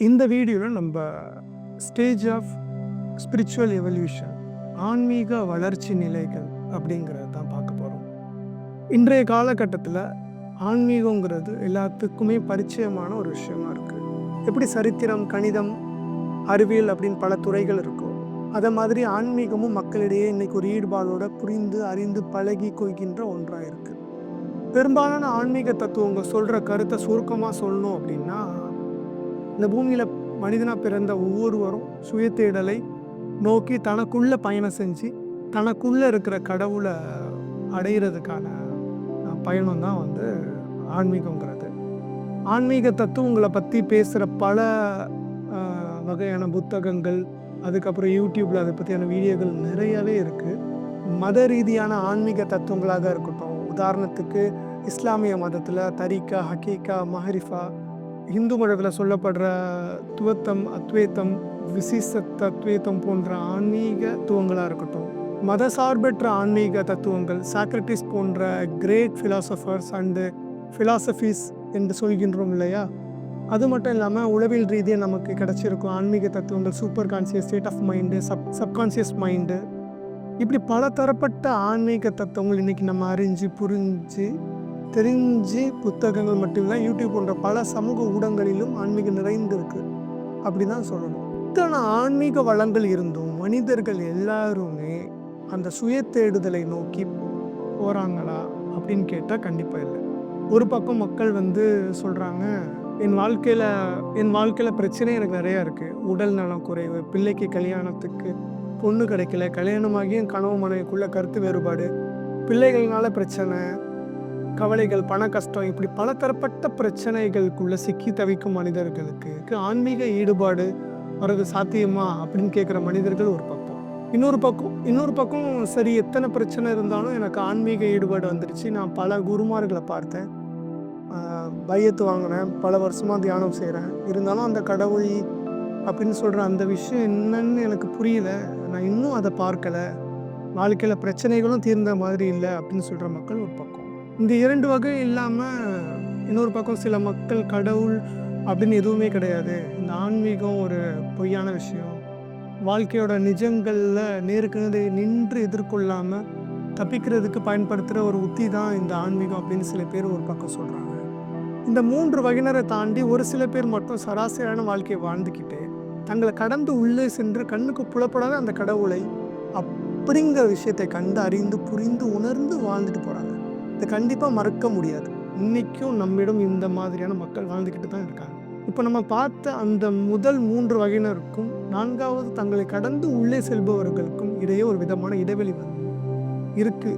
இந்த வீடியோவில் நம்ம ஸ்டேஜ் ஆஃப் ஸ்பிரிச்சுவல் எவல்யூஷன், ஆன்மீக வளர்ச்சி நிலைகள் அப்படிங்கிறத தான் பார்க்க போகிறோம். இன்றைய காலகட்டத்தில் ஆன்மீகங்கிறது எல்லாத்துக்குமே பரிச்சயமான ஒரு விஷயமா இருக்குது. எப்படி சரித்திரம், கணிதம், அறிவியல் அப்படின்னு பல துறைகள் இருக்கோ, அதை மாதிரி ஆன்மீகமும் மக்களிடையே இன்னைக்கு ஒரு ஈடுபாடோட புரிந்து அறிந்து பழகி கொள்கின்ற ஒன்றாக இருக்குது. பெரும்பாலான ஆன்மீக தத்துவங்கள் சொல்கிற கருத்தை சுருக்கமாக சொல்லணும் அப்படின்னா, இந்த பூமியில் மனிதனாக பிறந்த ஒவ்வொருவரும் சுய தேடலை நோக்கி தனக்குள்ளே பயணம் செஞ்சு தனக்குள்ளே இருக்கிற கடவுளை அடையிறதுக்கான பயணம் தான் ஆன்மீகங்கிறது. ஆன்மீக தத்துவங்களை பற்றி பேசுகிற பல வகையான புத்தகங்கள், அதுக்கப்புறம் யூடியூப்பில் அதை பற்றியான வீடியோக்கள் நிறையவே இருக்குது. மத ரீதியான ஆன்மீக தத்துவங்களாக இருக்கட்டும், உதாரணத்துக்கு இஸ்லாமிய மதத்தில் தரீக்கா, ஹக்கீகா, மஹரிஃபா, இந்து மதத்தில் சொல்லப்படுற துவத்தம், அத்வைத்தம், விசிஷ்ட அத்வைத்தம் போன்ற ஆன்மீக தத்துவங்களாக இருக்கட்டும், மத சார்பற்ற ஆன்மீக தத்துவங்கள், சாக்ரட்டிஸ் போன்ற கிரேட் ஃபிலாசபர்ஸ் அண்டு ஃபிலாசபிஸ் என்று சொல்கின்றோம் இல்லையா? அது மட்டும் இல்லாமல் உளவியல் ரீதியாக நமக்கு கிடச்சிருக்கும் ஆன்மீக தத்துவங்கள், super conscious state of mind, subconscious mind, இப்படி பல தரப்பட்ட ஆன்மீக தத்துவங்கள் இன்றைக்கி நம்ம அறிஞ்சு புரிஞ்சு தெரிஞ்சு புத்தகங்கள் மட்டும் இல்லை, யூடியூப் போன்ற பல சமூக ஊடகங்களிலும் ஆன்மீகம் நிறைந்திருக்கு அப்படி தான் சொல்லணும். இத்தனை ஆன்மீக வளங்கள் இருந்தும் மனிதர்கள் எல்லாருமே அந்த சுய தேடுதலை நோக்கி போகிறாங்களா அப்படின்னு கேட்டால் கண்டிப்பாக இல்லை. ஒரு பக்கம் மக்கள் சொல்கிறாங்க, என் வாழ்க்கையில் பிரச்சனை எனக்கு நிறையா இருக்குது. உடல் நலம் குறைவு, பிள்ளைக்கு கல்யாணத்துக்கு பொண்ணு கிடைக்கல, கல்யாணமாகியும் கனவு மனைவிக்குள்ள கருத்து வேறுபாடு, பிள்ளைகள்னால பிரச்சனை, கவலைகள், பண கஷ்டம், இப்படி பல தரப்பட்ட பிரச்சனைகளுக்குள்ள சிக்கி தவிக்கும் மனிதர்களுக்கு ஆன்மீக ஈடுபாடு வர்றது சாத்தியமா அப்படின்னு கேட்குற மனிதர்கள் ஒரு பக்கம். இன்னொரு பக்கம் சரி, எத்தனை பிரச்சனை இருந்தாலும் எனக்கு ஆன்மீக ஈடுபாடு வந்துருச்சு, நான் பல குருமார்களை பார்த்தேன், பையத்து வாங்கினேன், பல வருஷமாக தியானம் செய்கிறேன், இருந்தாலும் அந்த கடவுள் அப்படின்னு சொல்கிற அந்த விஷயம் என்னன்னு எனக்கு புரியல, நான் இன்னும் அதை பார்க்கலை, வாழ்க்கையில் பிரச்சனைகளும் தீர்ந்த மாதிரி இல்லை அப்படின்னு சொல்கிற மக்கள் ஒரு பக்கம். இந்த இரண்டு வகை இல்லாமல் இன்னொரு பக்கம் சில மக்கள் கடவுள் அப்படின்னு எதுவுமே கிடையாது, இந்த ஆன்மீகம் ஒரு பொய்யான விஷயம், வாழ்க்கையோட நிஜங்களில் நேருக்கு நின்று எதிர்கொள்ளாமல் தப்பிக்கிறதுக்கு பயன்படுத்துகிற ஒரு உத்தி தான் இந்த ஆன்மீகம் அப்படின்னு சில பேர் ஒரு பக்கம் சொல்கிறாங்க. இந்த மூன்று வகையினரை தாண்டி ஒரு சில பேர் மட்டும் சராசரியான வாழ்க்கையை வாழ்ந்துக்கிட்டு தங்களை கடந்து உள்ளே சென்று கண்ணுக்கு புலப்படாத அந்த கடவுளை அப்படிங்கிற விஷயத்தை கண்டு அறிந்து புரிந்து உணர்ந்து வாழ்ந்துட்டு போகிறாங்க. இதை கண்டிப்பாக மறக்க முடியாது. இன்றைக்கும் நம்மிடம் இந்த மாதிரியான மக்கள் வாழ்ந்துக்கிட்டு தான் இருக்காங்க. இப்போ நம்ம பார்த்த அந்த முதல் மூன்று வகையினருக்கும் நான்காவது தங்களை கடந்து உள்ளே செல்பவர்களுக்கும் இடையே ஒரு விதமான இடைவெளி இருக்குது.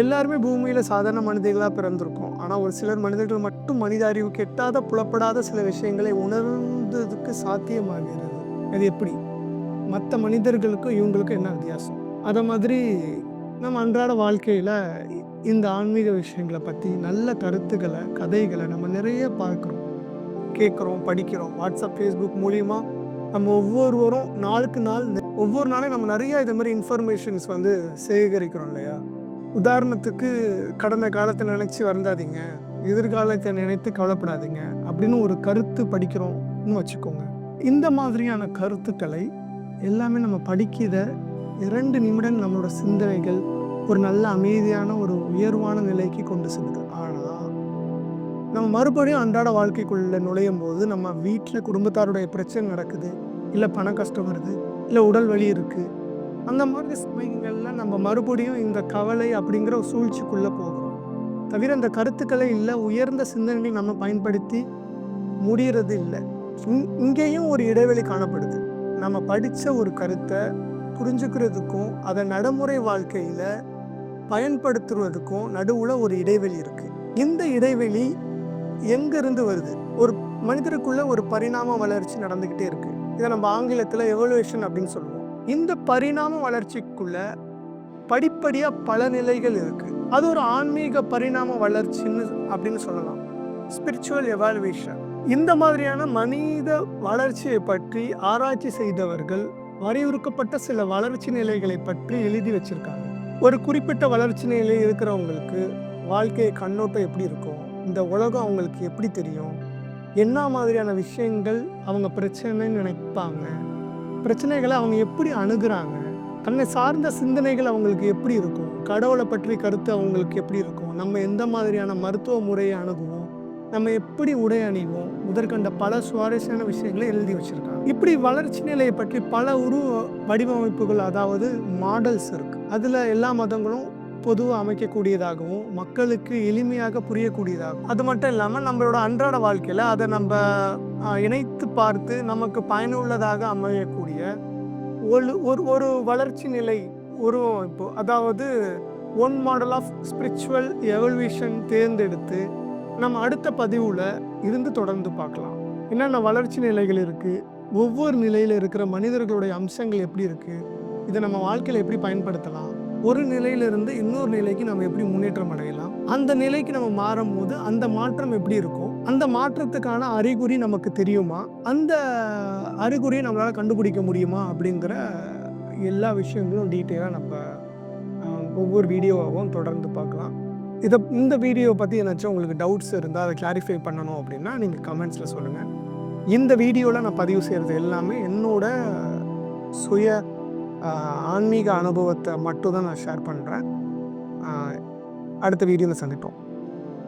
எல்லாருமே பூமியில் சாதாரண மனிதர்களாக பிறந்திருக்கோம். ஆனால் ஒரு சிலர் மனிதர்கள் மட்டும் மனித அறிவு கெட்டாத புலப்படாத சில விஷயங்களை உணர்ந்ததுக்கு சாத்தியமாகிறது. அது எப்படி? மற்ற மனிதர்களுக்கும் இவங்களுக்கும் என்ன வித்தியாசம்? அதை மாதிரி நம்ம அன்றாட வாழ்க்கையில் இந்த ஆன்மீக விஷயங்களை பற்றி நல்ல கருத்துக்களை, கதைகளை நம்ம நிறைய பார்க்குறோம், கேட்குறோம், படிக்கிறோம். வாட்ஸ்அப், ஃபேஸ்புக் மூலிமா நம்ம ஒவ்வொருவரும் நாளுக்கு நாள் ஒவ்வொரு நாளையும் நம்ம நிறைய இது மாதிரி இன்ஃபர்மேஷன்ஸ் சேகரிக்கிறோம் இல்லையா? உதாரணத்துக்கு கடந்த காலத்தை நினைச்சு வருந்தாதீங்க, எதிர்காலத்தை நினைத்து கவலைப்படாதீங்க அப்படின்னு ஒரு கருத்து படிக்கிறோம்னு வச்சுக்கோங்க. இந்த மாதிரியான கருத்துக்களை எல்லாமே நம்ம படிக்கிற 2 நிமிடங்கள் நம்மளோட சிந்தனைகள் ஒரு நல்ல அமைதியான ஒரு உயர்வான நிலைக்கு கொண்டு செல்லுது. ஆனால் நம்ம மறுபடியும் அன்றாட வாழ்க்கைக்குள்ளே நுழையும் போது நம்ம வீட்டில் குடும்பத்தாருடைய பிரச்சனை நடக்குது, இல்லை பண கஷ்டம் வருது, இல்லை உடல் வலி இருக்குது, அந்த மாதிரி சமயங்களில் நம்ம மறுபடியும் இந்த கவலை அப்படிங்கிற ஒரு சூழ்ச்சிக்குள்ளே போகிறோம். தவிர இந்த கருத்துக்களை இல்லை உயர்ந்த சிந்தனைகளை நம்ம பயன்படுத்தி முடிகிறது இல்லை. இங்கேயும் ஒரு இடைவெளி காணப்படுது. நம்ம படித்த ஒரு கருத்தை புரிஞ்சுக்கிறதுக்கும் அதை நடைமுறை வாழ்க்கையில் பயன்படுத்துவதுக்கும் நடுவில் ஒரு இடைவெளி இருக்குது. இந்த இடைவெளி எங்கேருந்து வருது? ஒரு மனிதருக்குள்ள ஒரு பரிணாம வளர்ச்சி நடந்துக்கிட்டே இருக்குது. இதை நம்ம ஆங்கிலத்தில் எவல்யூஷன் அப்படின்னு சொல்லுவோம். இந்த பரிணாம வளர்ச்சிக்குள்ள படிப்படியாக பல நிலைகள் இருக்குது. அது ஒரு ஆன்மீக பரிணாம வளர்ச்சின்னு அப்படின்னு சொல்லலாம், ஸ்பிரிச்சுவல் எவால்வேஷன். இந்த மாதிரியான மனித வளர்ச்சியை பற்றி ஆராய்ச்சி செய்தவர்கள் வரையறுக்கப்பட்ட சில வளர்ச்சி நிலைகளை பற்றி எழுதி வச்சிருக்காங்க. ஒரு குறிப்பிட்ட வளர்ச்சி நிலையில் இருக்கிறவங்களுக்கு வாழ்க்கை கண்ணோட்டம் எப்படி இருக்கும், இந்த உலகம் அவங்களுக்கு எப்படி தெரியும், என்ன மாதிரியான விஷயங்கள் அவங்க பிரச்சனைன்னு நினைப்பாங்க, பிரச்சனைகளை அவங்க எப்படி அணுகுறாங்க, தன்னை சார்ந்த சிந்தனைகள் அவங்களுக்கு எப்படி இருக்கும், கடவுளை பற்றி கருத்து அவங்களுக்கு எப்படி இருக்கும், நம்ம எந்த மாதிரியான மருத்துவ முறையை அணுகுவோம், நம்ம எப்படி உடை அணிவோம், முதற்கண்ட பல சுவாரஸ்யமான விஷயங்களை எழுதி வச்சுருக்காங்க. இப்படி வளர்ச்சி நிலையை பற்றி பல வடிவமைப்புகள், அதாவது மாடல்ஸ் இருக்குது. அதில் எல்லா மதங்களும் பொதுவாக அமைக்கக்கூடியதாகவும் மக்களுக்கு எளிமையாக புரியக்கூடியதாகும். அது மட்டும் இல்லாமல் நம்மளோட அன்றாட வாழ்க்கையில் அதை நம்ம இணைத்து பார்த்து நமக்கு பயனுள்ளதாக அமையக்கூடிய ஒரு ஒரு ஒரு வளர்ச்சி நிலை உருவமைப்பு, அதாவது one model of spiritual evolution தேர்ந்தெடுத்து நம்ம அடுத்த பதிவில் இருந்து தொடர்ந்து பார்க்கலாம். என்னென்ன வளர்ச்சி நிலைகள் இருக்குது, ஒவ்வொரு நிலையில் இருக்கிற மனிதர்களுடைய அம்சங்கள் எப்படி இருக்குது, இதை நம்ம வாழ்க்கையில் எப்படி பயன்படுத்தலாம், ஒரு நிலையிலிருந்து இன்னொரு நிலைக்கு நம்ம எப்படி முன்னேற்றம் அடையலாம், அந்த நிலைக்கு நம்ம மாறும் போது அந்த மாற்றம் எப்படி இருக்கும், அந்த மாற்றத்துக்கான அறிகுறி நமக்கு தெரியுமா, அந்த அறிகுறியை நம்மளால் கண்டுபிடிக்க முடியுமா அப்படிங்கிற எல்லா விஷயங்களும் டீட்டெயிலாக நம்ம ஒவ்வொரு வீடியோவாகவும் தொடர்ந்து பார்க்கலாம். இந்த வீடியோ பற்றி ஏதாச்சும் உங்களுக்கு டவுட்ஸ் இருந்தால் அதை கிளாரிஃபை பண்ணணும் அப்படின்னா நீங்கள் கமெண்ட்ஸில் சொல்லுங்கள். இந்த வீடியோவில் நான் பதிவு செய்கிறது எல்லாமே என்னோட சுய ஆன்மீக அனுபவத்தை மட்டும் தான் நான் ஷேர் பண்ணுறேன். அடுத்த வீடியோவில் சந்திப்போம்.